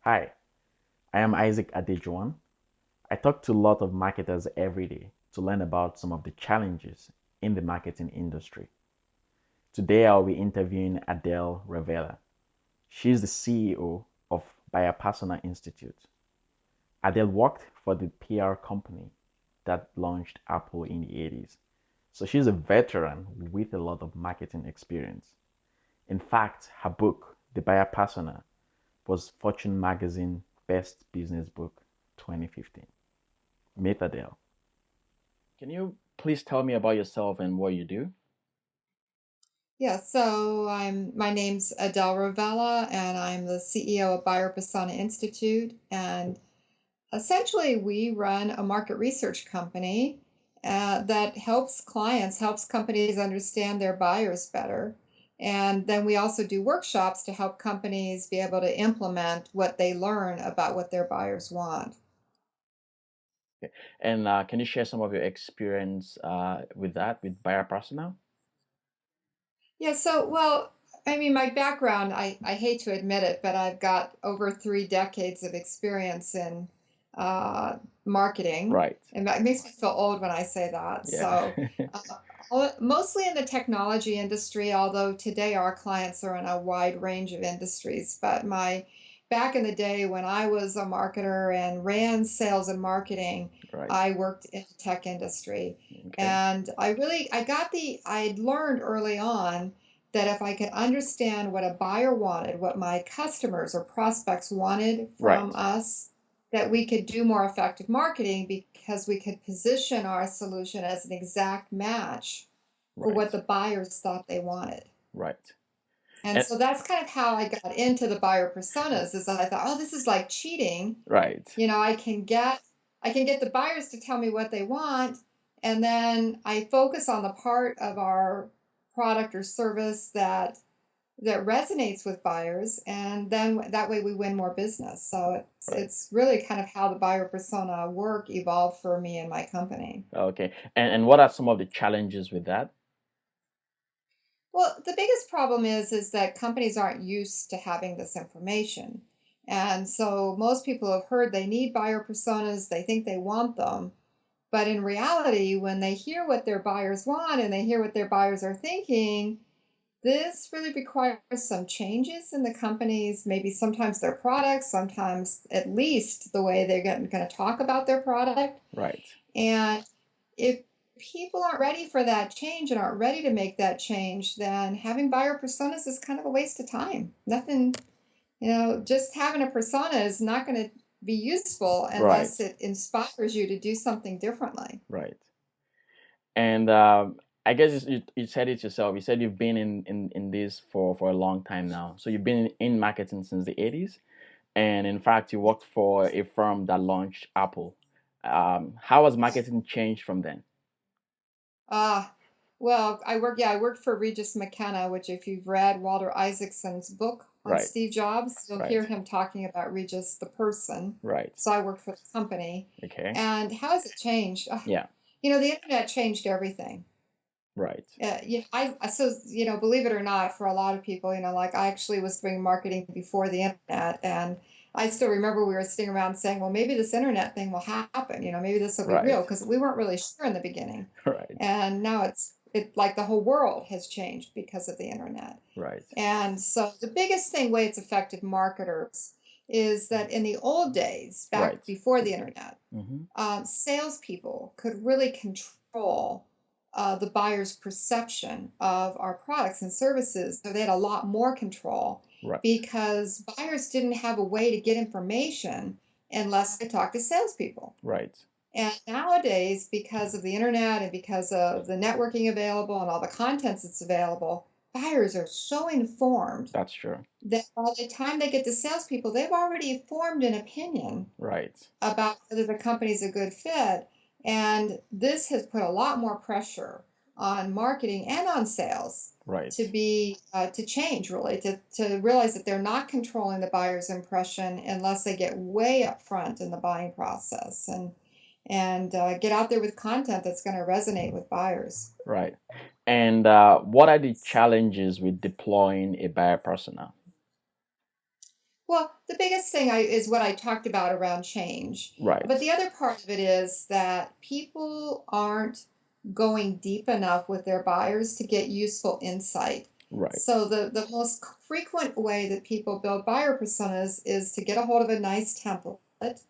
Hi, I am Isaac Adejuan. I talk to a lot of marketers every day to learn about some of the challenges in the marketing industry. Today I'll be interviewing Adele Revella. She's the CEO of Biopersona Institute. Adele worked for the PR company that launched Apple in the 80s. So she's a veteran with a lot of marketing experience. In fact, her book, The Biopersona, was Fortune Magazine Best Business Book 2015. Meet Adele. Can you please tell me about yourself and what you do? Yeah, so my name's Adele Revella, and I'm the CEO of Buyer Persona Institute. And essentially, we run a market research company that helps companies understand their buyers better. And then we also do workshops to help companies be able to implement what they learn about what their buyers want. Okay. And can you share some of your experience with that, with buyer personnel? Yeah, well, I mean, my background, I hate to admit it, but I've got over 3 decades of experience in uh, marketing. Right. And it makes me feel old when I say that. Yeah. Mostly in the technology industry, although today our clients are in a wide range of industries. But back in the day when I was a marketer and ran sales and marketing, Right. I worked in the tech industry. Okay. And I'd learned early on that if I could understand what a buyer wanted, what my customers or prospects wanted from Right. us, that we could do more effective marketing because we could position our solution as an exact match for what Right. the buyers thought they wanted. Right. And And so that's kind of how I got into the buyer personas is that I thought, oh, this is like cheating. right. I can get the buyers to tell me what they want, and then I focus on the part of our product or service that resonates with buyers, and then that way we win more business. So Right. it's really kind of how the buyer persona work evolved for me and my company. Okay. And what are some of the challenges with that? Well, the biggest problem is that companies aren't used to having this information. And so most people have heard they need buyer personas, they think they want them. But in reality, when they hear what their buyers want and they hear what their buyers are thinking, this really requires some changes in the companies, maybe sometimes their products, sometimes at least the way they're going to talk about their product. Right. And if people aren't ready for that change and aren't ready to make that change, then having buyer personas is kind of a waste of time. Nothing, just having a persona is not going to be useful Right. unless it inspires you to do something differently. Right. And I guess you said it yourself. You said you've been in this for a long time now. So you've been in marketing since the 80s. And in fact, you worked for a firm that launched Apple. How has marketing changed from then? Ah, well, I worked for Regis McKenna, which if you've read Walter Isaacson's book on Right. Steve Jobs, you'll Right. hear him talking about Regis the person. Right. So I worked for the company. Okay. And how has it changed? Yeah. The internet changed everything. Right. Believe it or not, for a lot of people, like I actually was doing marketing before the internet, and I still remember we were sitting around saying, well, maybe this internet thing will happen, maybe this will be real, Right. because we weren't really sure in the beginning. Right. And now it's like the whole world has changed because of the internet. Right. And so the biggest way it's affected marketers is that in the old days, back Right. before the internet, Mm-hmm. salespeople could really control the buyer's perception of our products and services. So they had a lot more control Right. because buyers didn't have a way to get information unless they talked to salespeople. Right. And nowadays, because of the internet and because of the networking available and all the contents that's available, buyers are so informed That's true. that by the time they get to salespeople, they've already formed an opinion Right. about whether the company's a good fit. And this has put a lot more pressure on marketing and on sales Right. to change, really, to realize that they're not controlling the buyer's impression unless they get way up front in the buying process and get out there with content that's going to resonate with buyers. Right. And what are the challenges with deploying a buyer persona? Well, the biggest thing is what I talked about around change. Right. But the other part of it is that people aren't going deep enough with their buyers to get useful insight. Right. So the most frequent way that people build buyer personas is to get a hold of a nice template,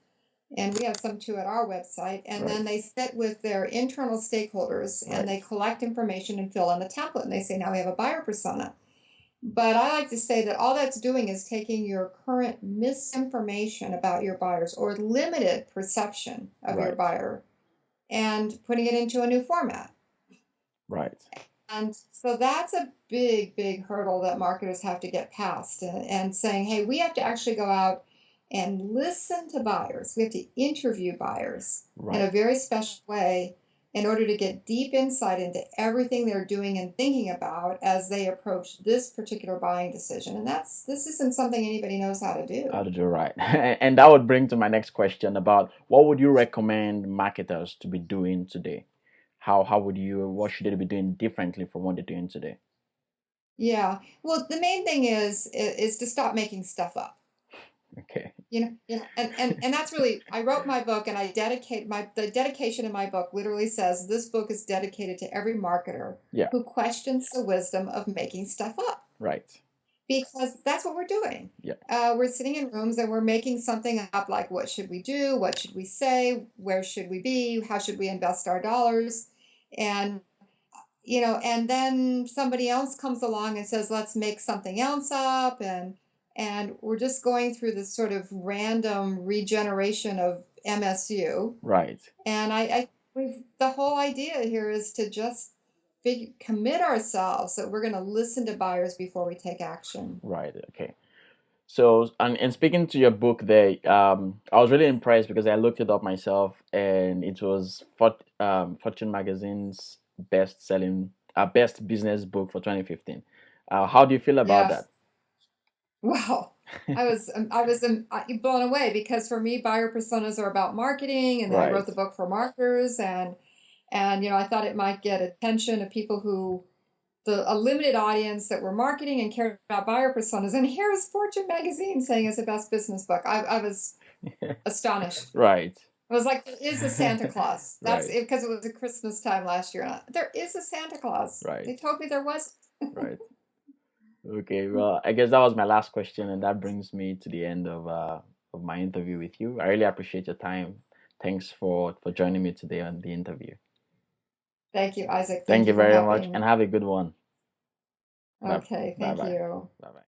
and we have some too at our website, and Right. then they sit with their internal stakeholders and Right. they collect information and fill in the template, and they say, now we have a buyer persona. But I like to say that all that's doing is taking your current misinformation about your buyers or limited perception of your Right. buyer and putting it into a new format. Right. And so that's a big, big hurdle that marketers have to get past, and saying, hey, we have to actually go out and listen to buyers. We have to interview buyers in Right. a very special way in order to get deep insight into everything they're doing and thinking about as they approach this particular buying decision. And this isn't something anybody knows how to How do. to do right. And that would bring to my next question about what would you recommend marketers to be doing today? How would you, what should they be doing differently from what they're doing today? Yeah. Well, the main thing is to stop making stuff up. Okay. And that's really, I wrote my book and I dedicate the dedication in my book literally says this book is dedicated to every marketer Yeah. who questions the wisdom of making stuff up, Right. because that's what we're doing. Yeah. We're sitting in rooms and we're making something up, like what should we do, what should we say, where should we be, how should we invest our dollars, and and then somebody else comes along and says, let's make something else up, and we're just going through this sort of random regeneration of MSU. Right. And the whole idea here is to just commit ourselves that we're going to listen to buyers before we take action. Right. Okay. So, and speaking to your book there, I was really impressed because I looked it up myself, and it was Fortune magazine's best business book for 2015. How do you feel about Yes. that? Well, I was blown away, because for me, buyer personas are about marketing, and I wrote Right. the book for marketers, and I thought it might get attention of people who a limited audience that were marketing and cared about buyer personas. And here's Fortune magazine saying it's the best business book. I was astonished. Right. I was like, there is a Santa Claus. That's Right. it, because it was a Christmas time last year. There is a Santa Claus. Right. They told me there was. Right. Okay. Well, I guess that was my last question, and that brings me to the end of my interview with you. I really appreciate your time. Thanks for joining me today on the interview. Thank you, Isaac. Thank Thank you you for very much, having and me. have a good one. Bye. Okay, Bye. thank Bye. you. Bye. Bye.